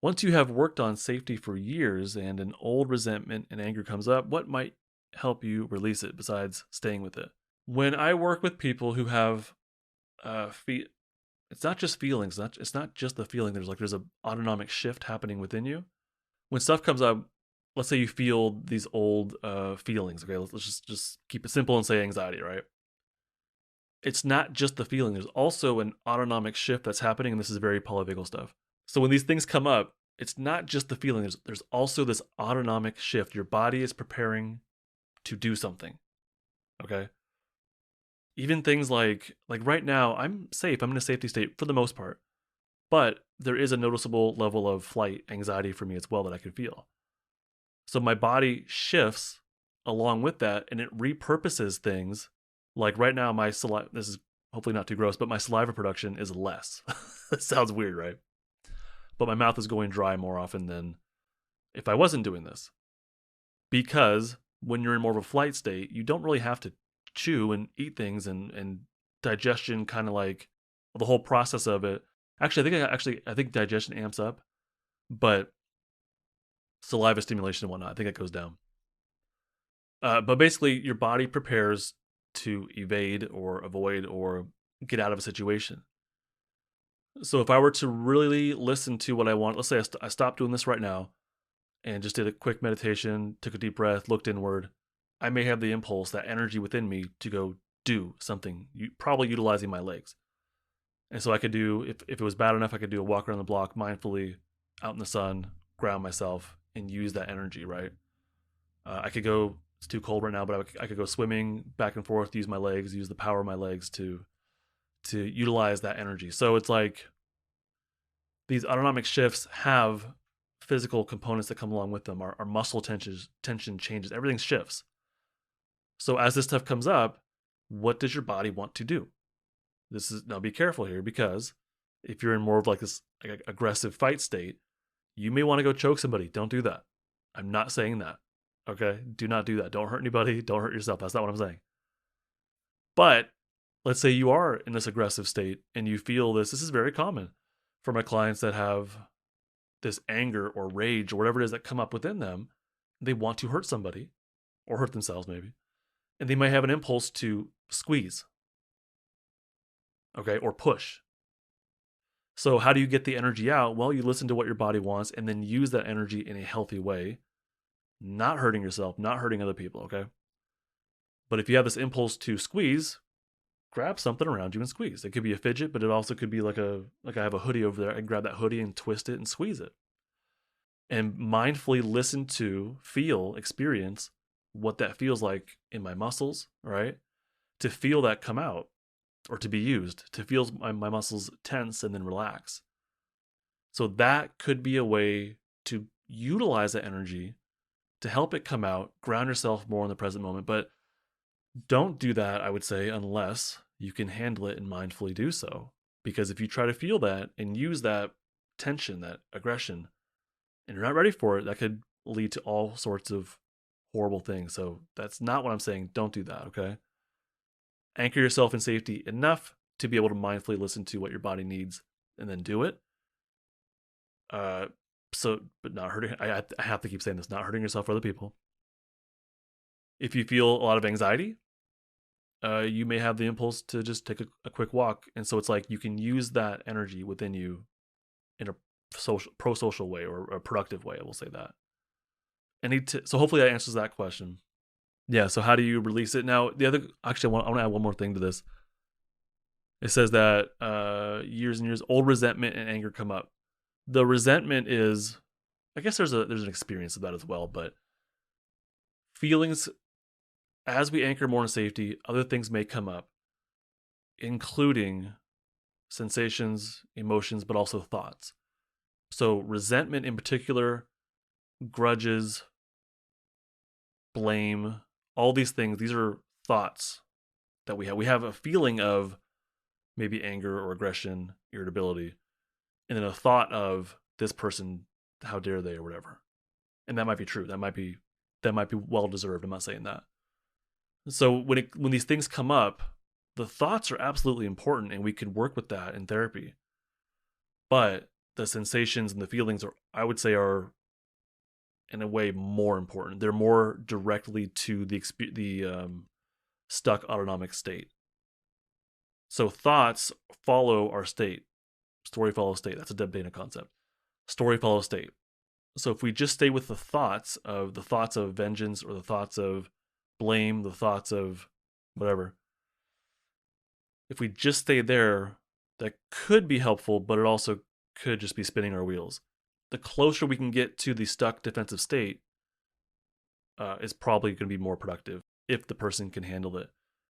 Once you have worked on safety for years and an old resentment and anger comes up, what might help you release it besides staying with it? When I work with people who have it's not just feelings, it's not just the feeling. There's a autonomic shift happening within you. When stuff comes up, let's say you feel these old feelings. Okay, let's just keep it simple and say anxiety, right? It's not just the feeling. There's also an autonomic shift that's happening, and this is very polyvagal stuff. So when these things come up, it's not just the feeling. There's also this autonomic shift. Your body is preparing to do something. Okay. Even things like right now, I'm safe. I'm in a safety state for the most part, but there is a noticeable level of flight anxiety for me as well that I can feel. So my body shifts along with that, and it repurposes things. Like right now, my saliva. This is hopefully not too gross, but my saliva production is less. It sounds weird, right? But my mouth is going dry more often than if I wasn't doing this. Because when you're in more of a flight state, you don't really have to chew and eat things, and digestion kind of like the whole process of it. I think digestion amps up, but saliva stimulation and whatnot, I think it goes down. But basically, your body prepares to evade or avoid or get out of a situation. So if I were to really listen to what I want, let's say I stopped doing this right now and just did a quick meditation, took a deep breath, looked inward, I may have the impulse, that energy within me to go do something, probably utilizing my legs. And so I could do, if it was bad enough, I could do a walk around the block mindfully out in the sun, ground myself, and use that energy, right? I could go, it's too cold right now, but I could go swimming back and forth, use my legs, use the power of my legs to utilize that energy. So it's like these autonomic shifts have physical components that come along with them. Our muscle tension changes, everything shifts. So as this stuff comes up, what does your body want to do? Now be careful here, because if you're in more of like this aggressive fight state, you may want to go choke somebody. Don't do that. I'm not saying that. Okay? Do not do that. Don't hurt anybody. Don't hurt yourself. That's not what I'm saying. But let's say you are in this aggressive state and you feel this. This is very common for my clients that have this anger or rage or whatever it is that come up within them. They want to hurt somebody or hurt themselves maybe. And they might have an impulse to squeeze, okay, or push. So how do you get the energy out? Well, you listen to what your body wants and then use that energy in a healthy way, not hurting yourself, not hurting other people, okay? But if you have this impulse to squeeze, grab something around you and squeeze. It could be a fidget, but it also could be like I have a hoodie over there. I can grab that hoodie and twist it and squeeze it. And mindfully listen to, feel, experience what that feels like in my muscles, right? To feel that come out or to be used, to feel my muscles tense and then relax. So that could be a way to utilize that energy to help it come out, ground yourself more in the present moment. But don't do that, I would say, unless you can handle it and mindfully do so. Because if you try to feel that and use that tension, that aggression, and you're not ready for it, that could lead to all sorts of horrible things. So that's not what I'm saying. Don't do that, okay? Anchor yourself in safety enough to be able to mindfully listen to what your body needs and then do it. But not hurting. I have to keep saying this: not hurting yourself or other people. If you feel a lot of anxiety, you may have the impulse to just take a quick walk, and so it's like you can use that energy within you in a pro-social way or a productive way. I will say that. So hopefully that answers that question. Yeah. So how do you release it? Now, I want to add one more thing to this. It says that years and years, old resentment and anger come up. The resentment is, I guess there's an experience of that as well, but feelings, as we anchor more in safety, other things may come up, including sensations, emotions, but also thoughts. So resentment in particular, grudges, blame, all these things, these are thoughts that we have. We have a feeling of maybe anger or aggression, irritability, and then a thought of this person, how dare they, or whatever. And that might be true. That might be well deserved. I'm not saying that. So when these things come up, the thoughts are absolutely important, and we can work with that in therapy. But the sensations and the feelings are, I would say, are in a way more important. They're more directly to the stuck autonomic state. So thoughts follow our state. Story follows state. That's a Debdana concept. Story follows state. So if we just stay with the thoughts of vengeance, or the thoughts of blame, the thoughts of whatever, if we just stay there, that could be helpful, but it also could just be spinning our wheels. The closer we can get to the stuck defensive state is probably going to be more productive if the person can handle it.